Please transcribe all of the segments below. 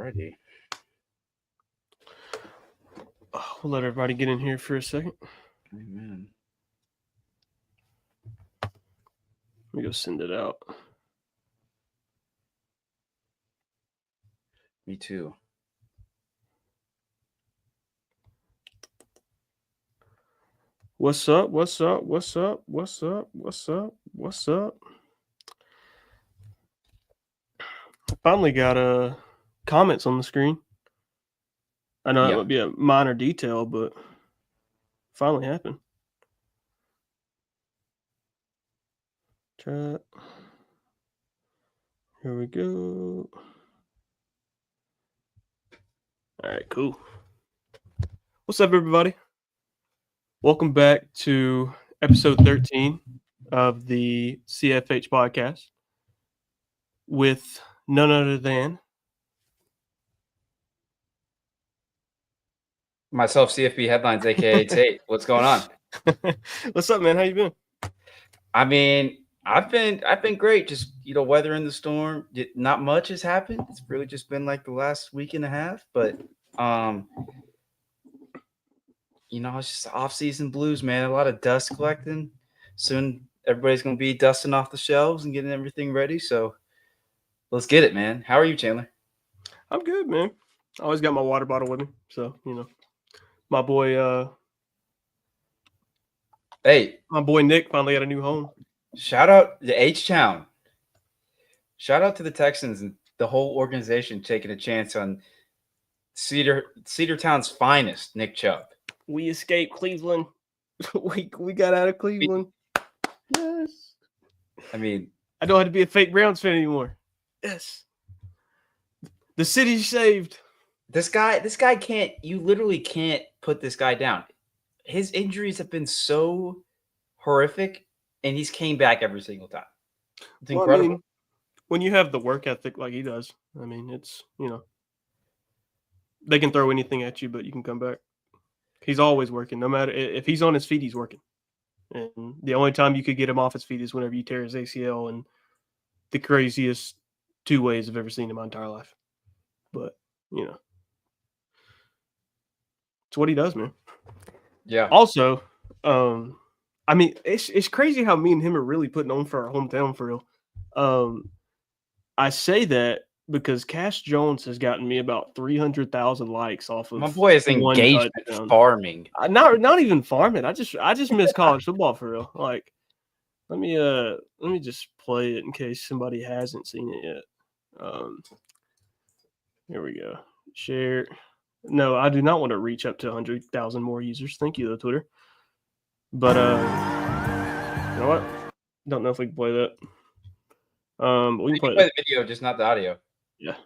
Alrighty. We'll let everybody get in here for a second. Amen. Let me go send it out. Me too. What's up? What's up? What's up? What's up? What's up? What's up? I finally got comments on the screen. I know that would be a minor detail, but finally happened. Chat. Here we go. All right, cool. What's up, everybody? Welcome back to episode 13 of the CFH Podcast with none other than myself, CFB Headlines, aka Tate. What's going on? What's up, man? How you been? I mean, I've been great. Just weathering the storm. Not much has happened. It's really just been like the last week and a half. But it's just off-season blues, man. A lot of dust collecting. Soon everybody's gonna be dusting off the shelves and getting everything ready. So let's get it, man. How are you, Chandler? I'm good, man. I always got my water bottle with me. So, my boy my boy Nick finally got a new home. Shout out to H-Town. Shout out to the Texans and the whole organization taking a chance on Cedartown's finest, Nick Chubb. We escaped Cleveland. we got out of Cleveland. Yes. I mean, I don't have to be a fake Browns fan anymore. Yes. The city's saved. This guy can't. You literally can't put this guy down. His injuries have been so horrific, and he's came back every single time. It's incredible. I mean, when you have the work ethic like he does, I mean, it's they can throw anything at you, but you can come back. He's always working. No matter if he's on his feet, he's working. And the only time you could get him off his feet is whenever you tear his ACL, and the craziest 2 ways I've ever seen in my entire life. But it's what he does, man. Yeah. Also, I mean, it's crazy how me and him are really putting on for our hometown for real. I say that because Cash Jones has gotten me about 300,000 likes off of my boy is engaged in farming. Not even farming. I just miss college football for real. Like, let me just play it in case somebody hasn't seen it yet. Here we go. Share. No, I do not want to reach up to 100,000 more users. Thank you, though, Twitter. But you know what? Don't know if we can play that. We can play the video, just not the audio. Yeah.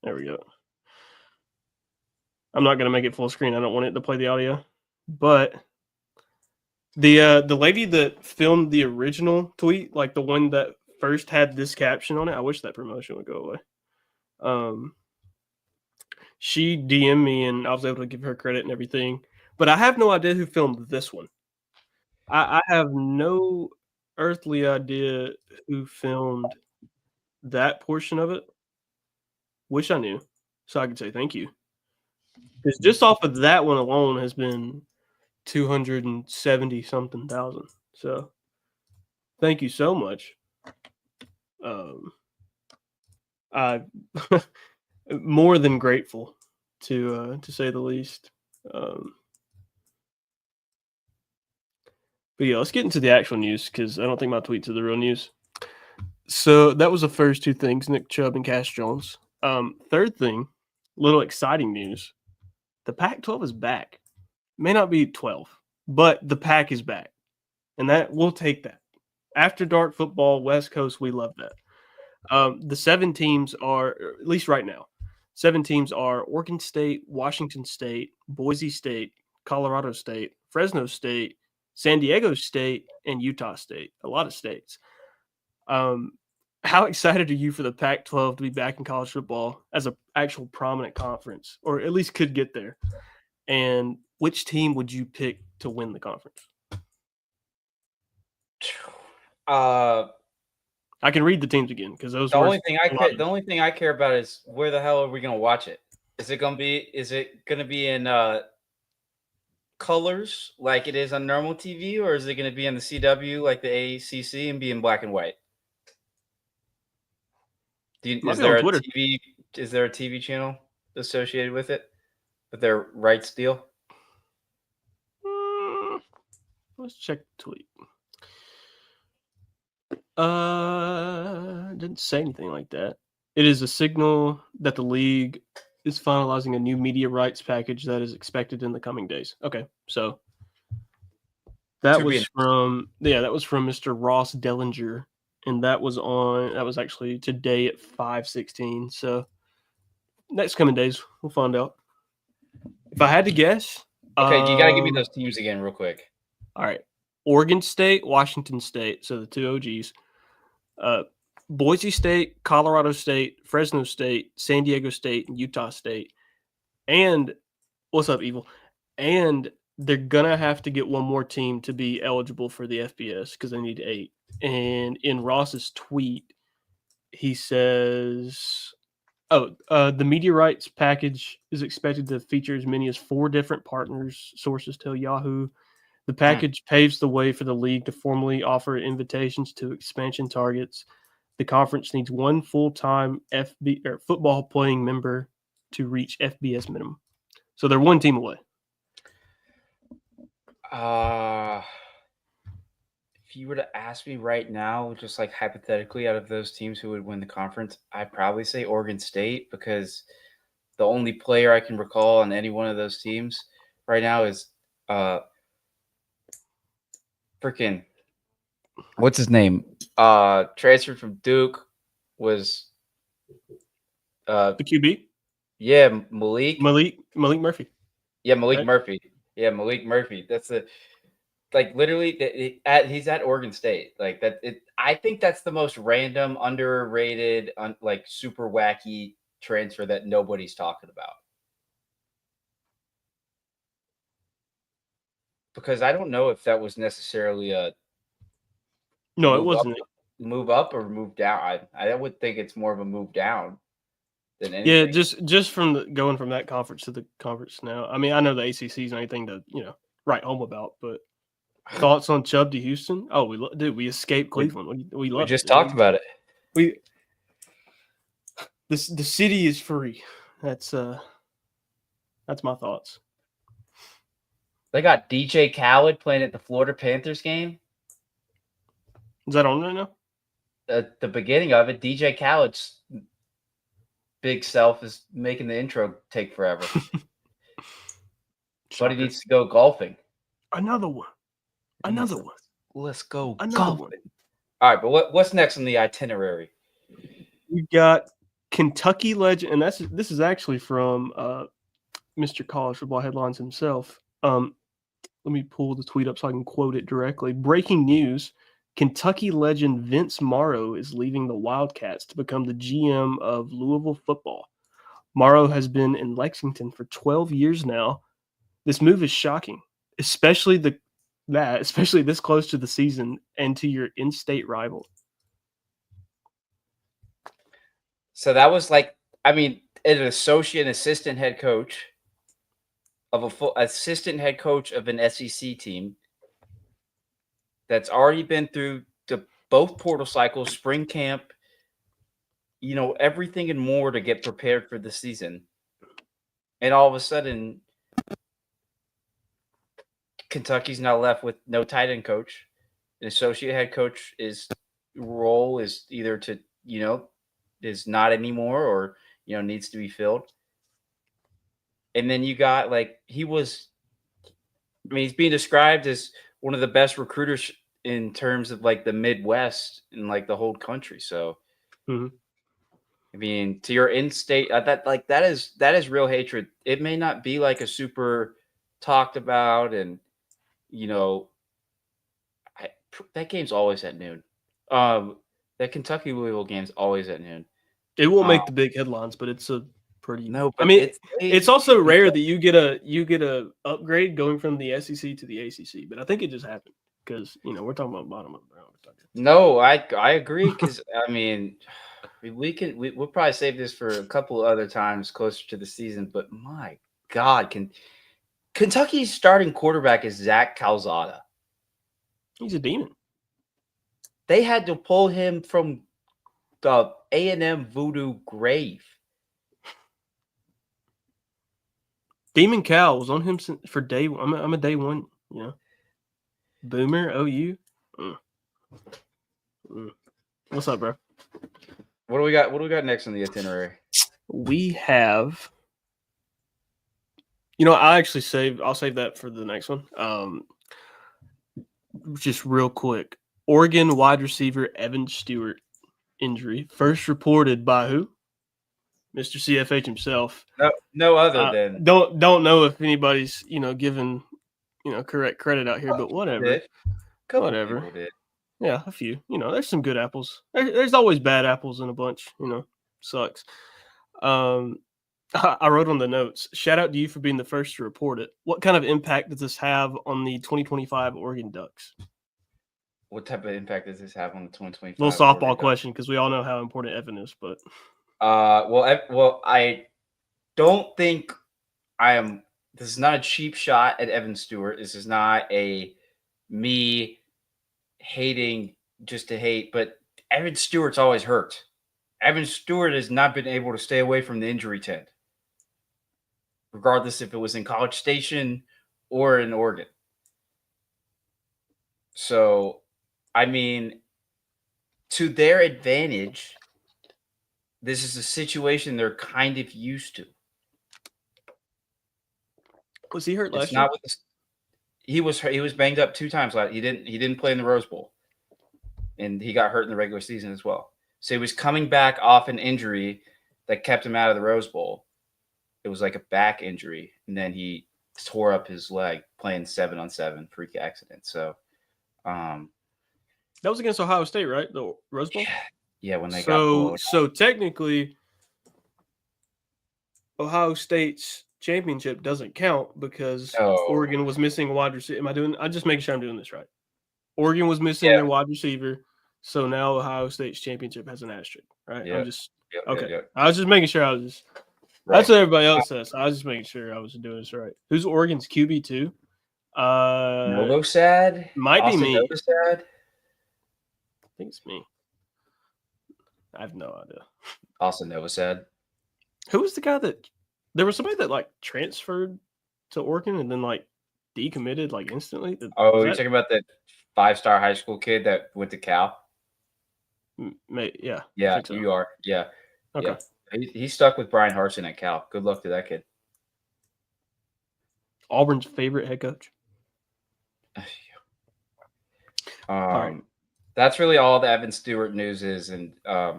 There we go. I'm not gonna make it full screen. I don't want it to play the audio. But the lady that filmed the original tweet, like the one that first had this caption on it, I wish that promotion would go away. She DM'd me and I was able to give her credit and everything. But I have no idea who filmed this one. I have no earthly idea who filmed that portion of it. Wish I knew, so I could say thank you. Because just off of that one alone has been 270-something thousand. So thank you so much. I'm more than grateful, to say the least. But yeah, let's get into the actual news because I don't think my tweets are the real news. So that was the first 2 things, Nick Chubb and Cash Jones. Third thing, little exciting news. The Pac-12 is back. May not be 12, but the Pac is back. And that we'll take that. After dark football, West Coast, we love that. The 7 teams are, at least right now, 7 teams are Oregon State, Washington State, Boise State, Colorado State, Fresno State, San Diego State, and Utah State. A lot of states. How excited are you for the Pac-12 to be back in college football as an actual prominent conference, or at least could get there? And which team would you pick to win the conference? I I can read the teams again because those The were only thing I care about is where the hell are we gonna watch it? Is it gonna be in colors like it is on normal TV, or is it gonna be in the CW like the ACC and be in black and white? Might Is be on there a Twitter. TV? Is there a TV channel associated with it, with their rights deal? Let's check the tweet. Didn't say anything like that. It is a signal that the league is finalizing a new media rights package that is expected in the coming days. Okay, so that was from Mr. Ross Dellinger, and that was actually today at 5:16. So next coming days we'll find out. If I had to guess, okay, you got to give me those teams again real quick. All right, Oregon State, Washington State, so the two OGs. Boise State, Colorado State, Fresno State, San Diego State, and Utah State. And what's up, Evil? And they're gonna have to get one more team to be eligible for the FBS because they need 8. And in Ross's tweet, he says, the media rights package is expected to feature as many as 4 different partners, sources tell Yahoo. The package paves the way for the league to formally offer invitations to expansion targets. The conference needs 1 full-time football playing member to reach FBS minimum. So they're 1 team away. If you were to ask me right now, just like hypothetically, out of those teams who would win the conference, I'd probably say Oregon State, because the only player I can recall on any one of those teams right now is freaking what's his name? Transferred from Duke, was the QB? Yeah, Malik Murphy. Yeah, Malik right? Murphy. Yeah, Malik Murphy. That's literally he's at Oregon State. Like that. I think that's the most random, underrated, like super wacky transfer that nobody's talking about. Because I don't know if that was necessarily a no, it wasn't. Move up or move down. I would think it's more of a move down than anything. Yeah, just from going from that conference to the conference now. I mean, I know the ACC is anything to write home about, but thoughts on Chubb to Houston? Oh, we escaped Cleveland. We just talked about it. The city is free. That's my thoughts. They got DJ Khaled playing at the Florida Panthers game. Is that on right now? At the beginning of it, DJ Khaled's big self is making the intro take forever. But he needs to go golfing. Another one. Let's go golfing. All right, but what's next on the itinerary? We've got Kentucky legend, and this is actually from Mr. College Football Headlines himself. Let me pull the tweet up so I can quote it directly. Breaking news: Kentucky legend Vince Morrow is leaving the Wildcats to become the GM of Louisville football. Morrow has been in Lexington for 12 years now. This move is shocking, especially this close to the season and to your in-state rival. So that was an assistant head coach of assistant head coach of an SEC team that's already been through both portal cycles, spring camp, everything and more to get prepared for the season. And all of a sudden, Kentucky's now left with no tight end coach. The associate head coach role is either to, is not anymore or, needs to be filled. And then you got he's being described as one of the best recruiters in terms of the Midwest and the whole country. So, mm-hmm. I mean, to your in-state, that is real hatred. It may not be a super talked about, and that game's always at noon. That Kentucky Louisville game's always at noon. It won't make the big headlines, but it's a pretty. No, I mean, it's also rare that you get a upgrade going from the SEC to the ACC, but I think it just happened. because we're talking about bottom of the round. No, I agree because I mean, we'll probably save this for a couple of other times closer to the season. But my God, Kentucky's starting quarterback is Zach Calzada. He's a demon. They had to pull him from the A&M voodoo grave. Demon Cal was on him for day one. I'm a day one, Boomer, OU. What's up, bro? What do we got? What do we got next on the itinerary? We have, I'll save that for the next one. Just real quick. Oregon wide receiver Evan Stewart injury. First reported by who? Mr. CFH himself. No other than don't know if anybody's given correct credit out here, but whatever. Whatever. People did. Yeah, a few. There's some good apples. There's always bad apples in a bunch. Sucks. I wrote on the notes. Shout out to you for being the first to report it. What kind of impact does this have on the 2025 Oregon Ducks? What type of impact does this have on the 2025? Little softball question because we all know how important Evan is, but. Well, I don't think this is not a cheap shot at Evan Stewart. This is not me hating just to hate, but Evan Stewart's always hurt. Evan Stewart has not been able to stay away from the injury tent, regardless if it was in College Station or in Oregon. So, I mean, to their advantage, this is a situation they're kind of used to. Was he hurt last year? He was banged up 2 times last. He didn't play in the Rose Bowl, and he got hurt in the regular season as well. So he was coming back off an injury that kept him out of the Rose Bowl. It was like a back injury, and then he tore up his leg playing 7-on-7 freak accident. So, that was against Ohio State, right? The Rose Bowl. Yeah, when they got blown. So technically, Ohio State's championship doesn't count because Oregon was missing a wide receiver. I'm just making sure I'm doing this right. Oregon was missing their wide receiver, so now Ohio State's championship has an asterisk, right? Yeah. Okay. Yeah. I was just making sure That's what everybody else says. I was just making sure I was doing this right. Who's Oregon's QB 2? Novosad? Might be me. Novosad? I think it's me. I have no idea. Austin Novosad. Who was the guy that there was somebody that transferred to Oregon and then decommitted instantly? You're talking about the 5-star high school kid that went to Cal? Yeah. Yeah, so. You are. Yeah. Okay. Yeah. He's stuck with Brian Harsin at Cal. Good luck to that kid. Auburn's favorite head coach. Right. That's really all the Evan Stewart news is, and I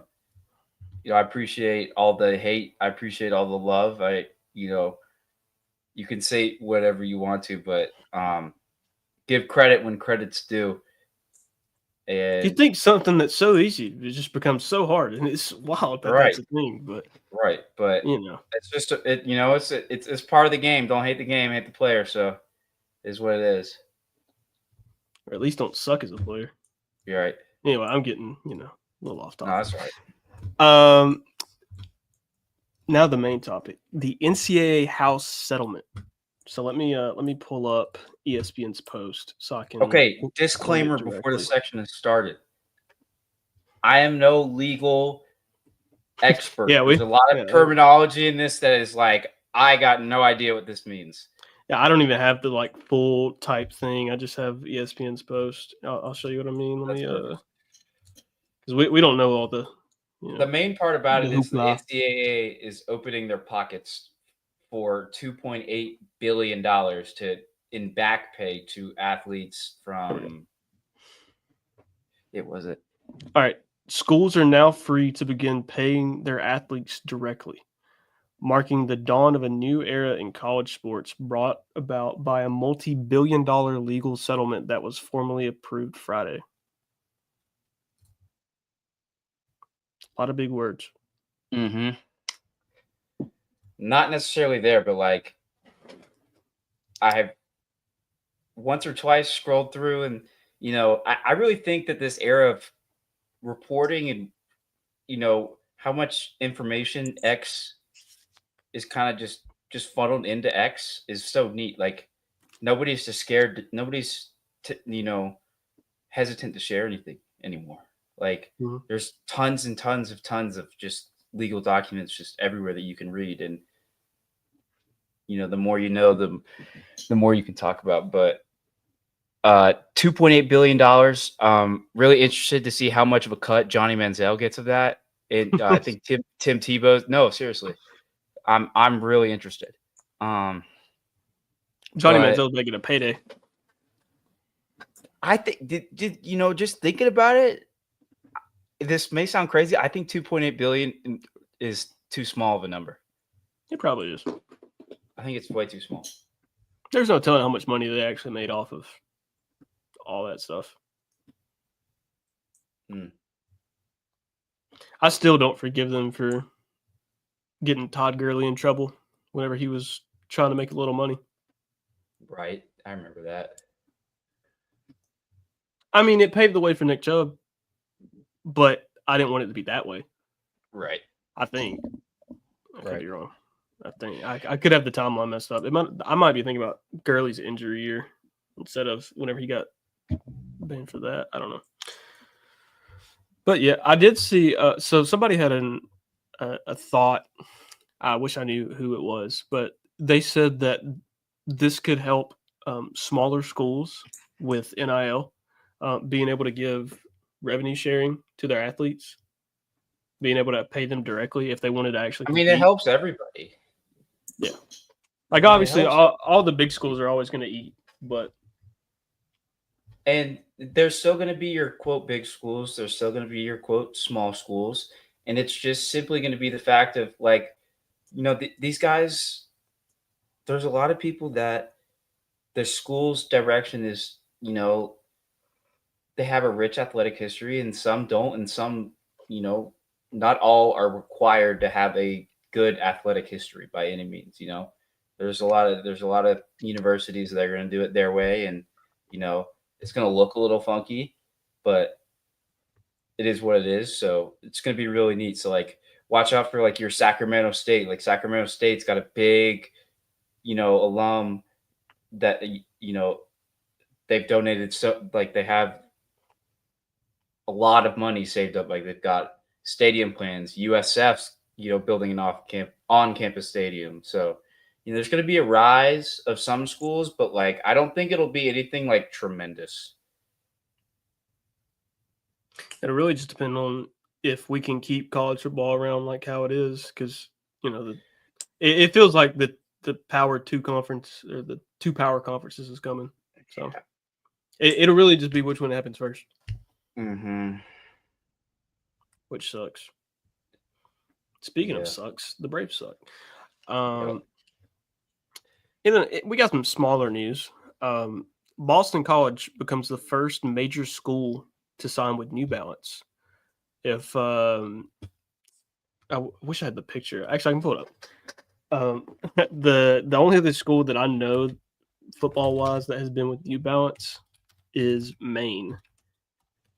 appreciate all the hate. I appreciate all the love. You can say whatever you want to, but give credit when credit's due. And you think something that's so easy, it just becomes so hard, and it's wild that that's a thing. But it's just it's part of the game. Don't hate the game, hate the player. So, is what it is. Or at least don't suck as a player. You're right. Anyway, I'm getting a little off topic. No, that's right. Now the main topic: the NCAA house settlement. So let me pull up ESPN's post so I can. Okay, disclaimer before the section has started. I am no legal expert. There's a lot of terminology in this that is I got no idea what this means. Yeah, I don't even have the full type thing. I just have ESPN's post. I'll show you what I mean. Let me because we don't know all the. The main part about it is the NCAA is opening their pockets for $2.8 billion in back pay to athletes from. All right. Schools are now free to begin paying their athletes directly, marking the dawn of a new era in college sports brought about by a multi-billion-dollar legal settlement that was formally approved Friday. A lot of big words. Mm-hmm. Not necessarily there, but I have once or twice scrolled through and, I really think that this era of reporting and, how much information X is kind of just funneled into X is so neat. Like nobody's just scared. Nobody's, hesitant to share anything anymore. Like Mhm. there's tons and tons of just legal documents just everywhere that you can read. And, the more you know, the more you can talk about. But $2.8 billion. Really interested to see how much of a cut Johnny Manziel gets of that. And I think Tim Tebow's. No, seriously, I'm really interested. Johnny But Manziel's making a payday. I think just thinking about it, this may sound crazy. I think 2.8 billion is too small of a number. It probably is. I think it's way too small. There's no telling how much money they actually made off of all that stuff. I still don't forgive them for getting Todd Gurley in trouble whenever he was trying to make a little money. Right. I remember that. I mean, it paved the way for Nick Chubb, but I didn't want it to be that way. Right. I think. I could be wrong. I think I could have the timeline messed up. I might be thinking about Gurley's injury year instead of whenever he got banned for that. I don't know. But yeah, I did see. So somebody had a thought. I wish I knew who it was, but they said that this could help smaller schools with NIL being able to give revenue sharing to their athletes, being able to pay them directly if they wanted to actually compete. It helps everybody. Yeah. Like, obviously, all the big schools are always going to eat, but. And there's still going to be your, quote, big schools. There's still going to be your, quote, small schools. And it's just simply going to be the fact of, like, these guys, there's a lot of people that the school's direction is, they have a rich athletic history and some don't. And some, not all are required to have a good athletic history by any means. There's a lot of universities that are going to do it their way. And, it's going to look a little funky, but it is what it is. So it's going to be really neat. So, like, watch out for, like, your Sacramento State. Like, Sacramento State's got a big, alum that, they've donated. So, like, they have a lot of money saved up. Like, they've got stadium plans, USF's, building an on-campus stadium. So, there's going to be a rise of some schools, but, like, I don't think it'll be anything, like, tremendous. It'll really just depend on if we can keep college football around like how it is, because, it feels like the Power 2 conference or the 2 power conferences is coming. So it'll really just be which one happens first. Mm-hmm. Which sucks. Speaking of sucks, the Braves suck. We got some smaller news. Boston College becomes the first major school to sign with New Balance. If I wish I had the picture. Actually, I can pull it up. The only other school that I know football wise that has been with New Balance is Maine,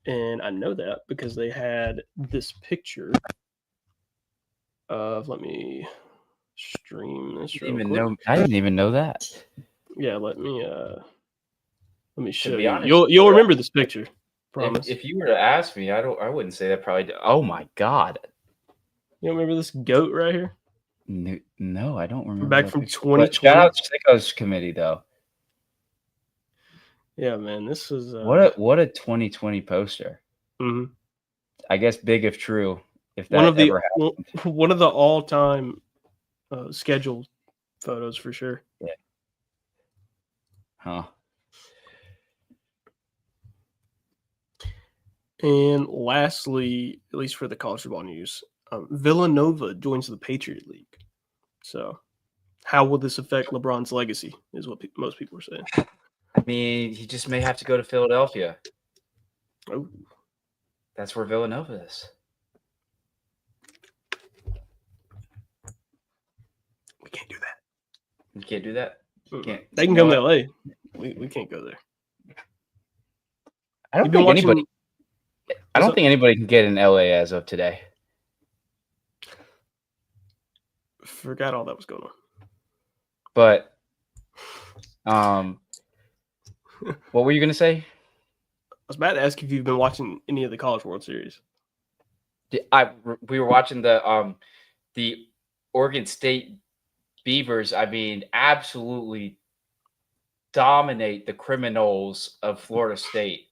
and I know that because they had this picture of. Let me stream this real quick. I didn't even know that. Yeah, let me show be you. honest, You'll remember this picture. Promise. If you were to ask me, I wouldn't say that probably. Oh my God. You don't remember this goat right here? No, I don't remember. Back from 2020. Shout out to Sickos Committee though. Yeah, man, this is what a 2020 poster. Mm-hmm. I guess big if true. If that ever happened. One of the all-time scheduled photos for sure. Yeah. Huh. And lastly, at least for the college football news, Villanova joins the Patriot League. So, how will this affect LeBron's legacy? Is what most people are saying. I mean, he just may have to go to Philadelphia. Oh, that's where Villanova is. We can't do that. You can't do that. Can't. They can come to LA. We can't go there. I don't You've been think anybody. watching. I What's don't up? think anybody can get in LA as of today. Forgot all that was going on. But what were you gonna say? I was about to ask if you've been watching any of the College World Series. We were watching the Oregon State Beavers. I mean, absolutely dominate the criminals of Florida State.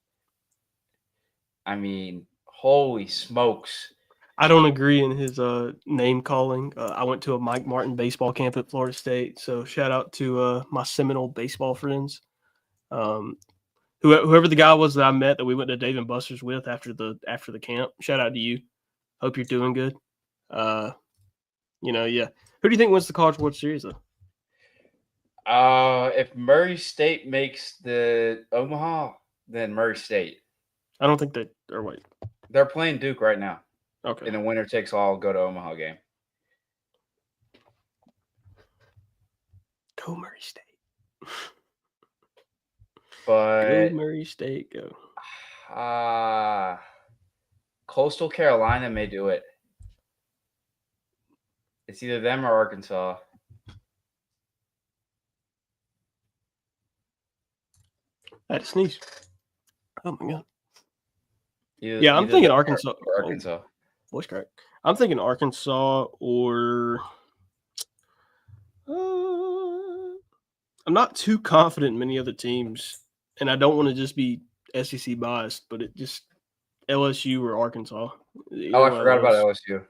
I mean, holy smokes! I don't agree in his name calling. I went to a Mike Martin baseball camp at Florida State, so shout out to my Seminole baseball friends. Whoever the guy was that I met that we went to Dave and Buster's with after the camp. Shout out to you. Hope you're doing good. Yeah. Who do you think wins the College World Series though? If Murray State makes the Omaha, then Murray State. I don't think they. Or wait, they're playing Duke right now. Okay. In a winner takes all go to Omaha game. Go Murray State. But go Murray State, go. Coastal Carolina may do it. It's either them or Arkansas. I had to sneeze. Oh my god. I'm thinking Arkansas. Arkansas. Voice crack. I'm thinking Arkansas or. I'm not too confident in many other teams, and I don't want to just be SEC biased, but it just LSU or Arkansas. I forgot about LSU.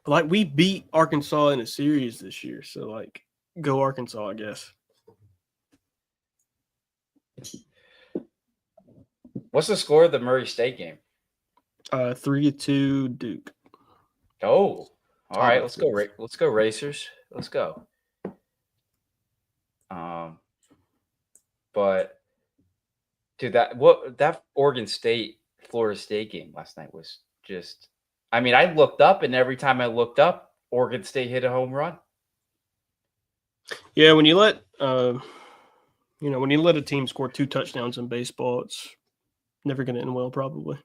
But like we beat Arkansas in a series this year, so like go Arkansas, I guess. What's the score of the Murray State game? 3-2 Duke. Oh, all right. Let's go. Let's go Racers. Let's go. But dude, that Oregon State Florida State game last night was just. I mean, I looked up, and every time I looked up, Oregon State hit a home run. Yeah, when you let a team score 2 touchdowns in baseball, it's never going to end well, probably.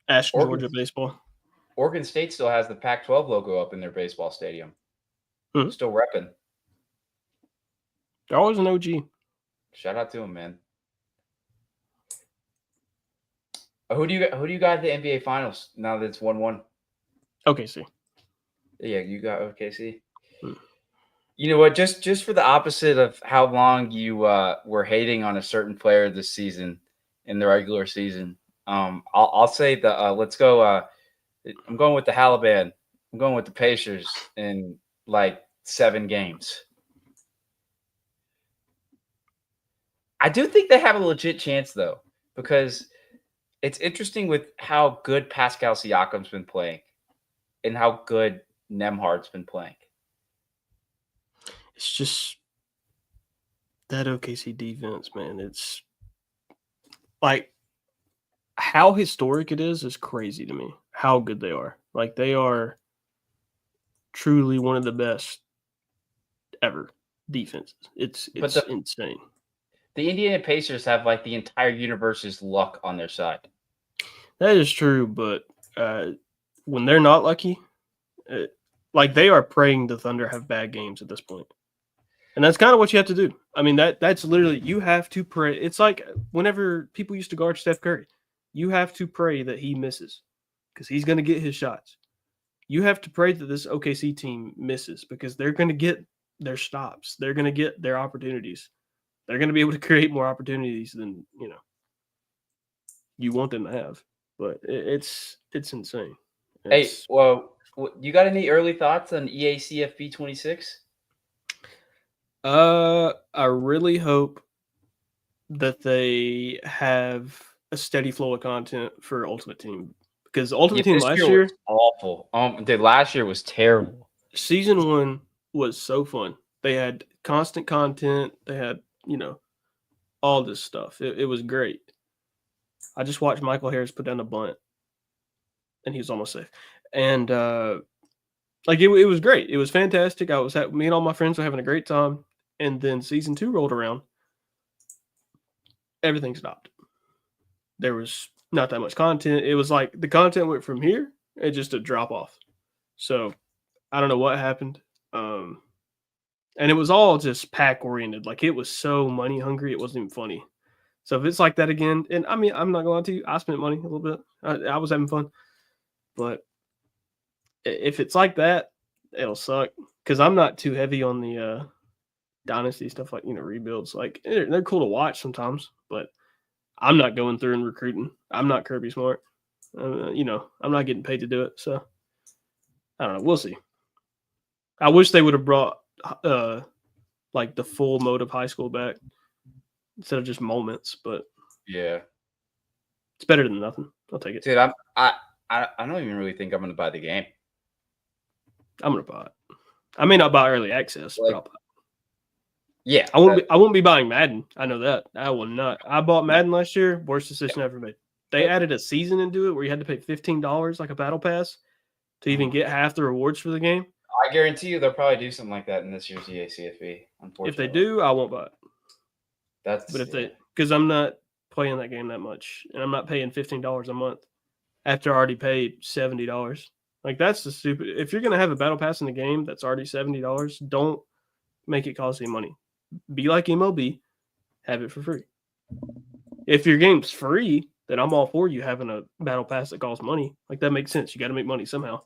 Ask Georgia baseball. Oregon State still has the Pac-12 logo up in their baseball stadium. Mm-hmm. Still repping. They're always an OG. Shout out to them, man. Who do you got at the NBA Finals now that it's 1-1? OKC. Yeah, you got OKC. You know what? Just for the opposite of how long you were hating on a certain player this season in the regular season, I'll say let's go. I'm going with the Taliban. I'm going with the Pacers in like 7 games. I do think they have a legit chance though, because it's interesting with how good Pascal Siakam's been playing and how good Nembhard's been playing. It's just that OKC defense, man. It's like how historic it is crazy to me. How good they are. Like they are truly one of the best ever defenses. It's insane. The Indiana Pacers have like the entire universe's luck on their side. That is true, but when they're not lucky, like they are praying the Thunder have bad games at this point. And that's kind of what you have to do. I mean, that's literally, you have to pray. It's like whenever people used to guard Steph Curry, you have to pray that he misses because he's going to get his shots. You have to pray that this OKC team misses because they're going to get their stops. They're going to get their opportunities. They're going to be able to create more opportunities than, you want them to have. But it's insane. Hey, well, you got any early thoughts on EACFB 26? I really hope that they have a steady flow of content for Ultimate Team because Ultimate Team last year was awful. Last year was terrible. Season 1 was so fun. They had constant content. They had all this stuff. It was great. I just watched Michael Harris put down a bunt, and he was almost safe. And it was great. It was fantastic. Me and all my friends were having a great time. And then season 2 rolled around. Everything stopped. There was not that much content. It was like the content went from here and just a drop off. So I don't know what happened. And it was all just pack oriented. Like, it was so money hungry, it wasn't even funny. So if it's like that again, and I mean, I'm not going to lie to you, I spent money a little bit. I was having fun. But if it's like that, it'll suck. Because I'm not too heavy on the dynasty stuff, like, rebuilds. Like, they're cool to watch sometimes, but I'm not going through and recruiting. I'm not Kirby Smart. I'm not getting paid to do it. So I don't know. We'll see. I wish they would have brought like the full mode of high school back instead of just moments, but yeah, it's better than nothing. I'll take it. Dude, I don't even really think I'm going to buy the game. I'm going to buy it. I may not buy early access, but I'll buy it. Yeah. I won't be buying Madden. I know that. I will not. I bought Madden last year. Worst decision I ever made. They added a season into it where you had to pay $15 like a battle pass to even get half the rewards for the game. I guarantee you they'll probably do something like that in this year's EACFE. Unfortunately, if they do, I won't buy it. Because I'm not playing that game that much, and I'm not paying $15 a month after I already paid $70. Like, that's the stupid. If you're gonna have a battle pass in the game that's already $70, don't make it cost any money. Be like MLB, have it for free. If your game's free, then I'm all for you having a battle pass that costs money. Like, that makes sense. You got to make money somehow.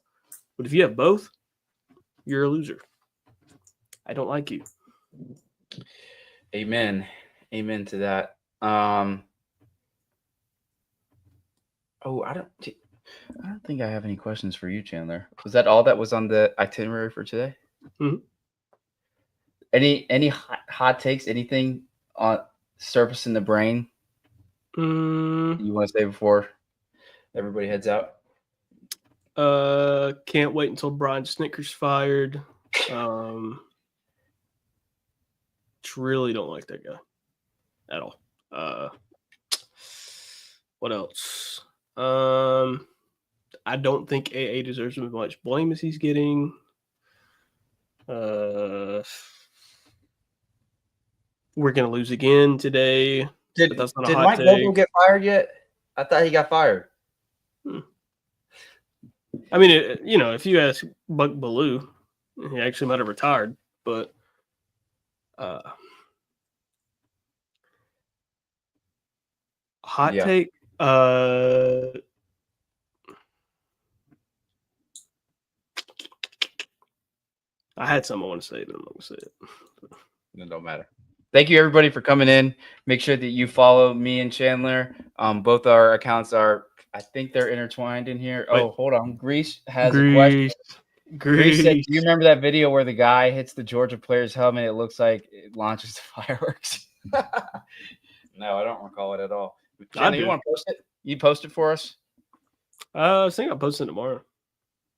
But if you have both, you're a loser. I don't like you. Amen to that. I don't think I have any questions for you, Chandler. Was that all that was on the itinerary for today? Mm-hmm. Any hot takes? Anything on surface in the brain you want to say before everybody heads out? Can't wait until Brian Snicker's fired. Really don't like that guy at all. What else? I don't think AA deserves as much blame as he's getting. We're gonna lose again today. Did Mike Vogel get fired yet? I thought he got fired. I mean, if you ask Buck Bellew, he actually might have retired. But hot take. I had something I want to say, but I'm not going to say it. It don't matter. Thank you, everybody, for coming in. Make sure that you follow me and Chandler. Both our accounts are, I think they're intertwined in here. Wait. Oh, hold on. Grease has a question. Grease said, do you remember that video where the guy hits the Georgia player's helmet? It looks like it launches the fireworks. No, I don't recall it at all. Chandler, you want to post it? You post it for us? I was thinking I'll post it tomorrow.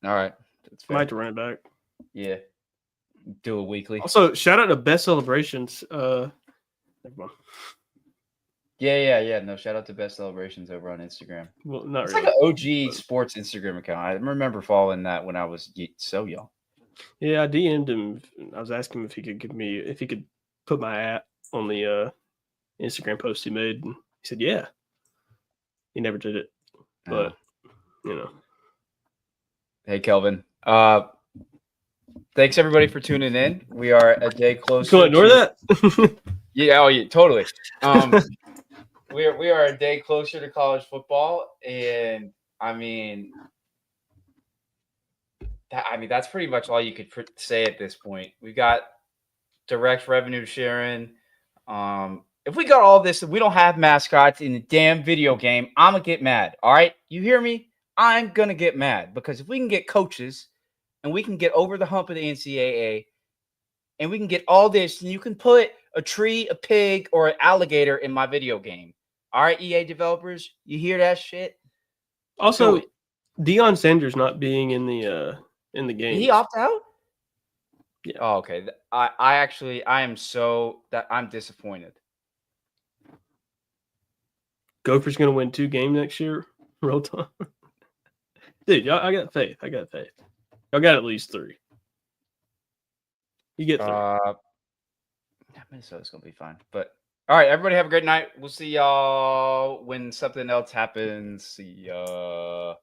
All right. I might have to run it back. Yeah. Do it weekly. Also, shout out to Best Celebrations. Never mind. Yeah. No, shout out to Best Celebrations over on Instagram. Well, not it's really. Like an OG sports Instagram account. I remember following that when I was so young. Yeah, I DM'd him. I was asking him if he could put my at on the Instagram post he made, and he said, yeah. He never did it, but Hey, Kelvin. Thanks everybody for tuning in. We are a day closer. Can I ignore that? Yeah, totally. We are a day closer to college football, and that's pretty much all you could say at this point. We got direct revenue sharing. If we got all this and we don't have mascots in the damn video game, I'm gonna get mad. All right, you hear me? I'm gonna get mad because if we can get coaches and we can get over the hump of the NCAA, and we can get all this, and you can put a tree, a pig, or an alligator in my video game. All right, EA developers, you hear that shit? Also, Deion Sanders not being in the game. Did he opt out? Yeah. Oh, okay. I'm disappointed. Gophers gonna win 2 games next year. Real time. Dude, I got faith. Y'all got at least 3. You get 3. Minnesota's gonna be fine. But all right, everybody have a great night. We'll see y'all when something else happens. See ya.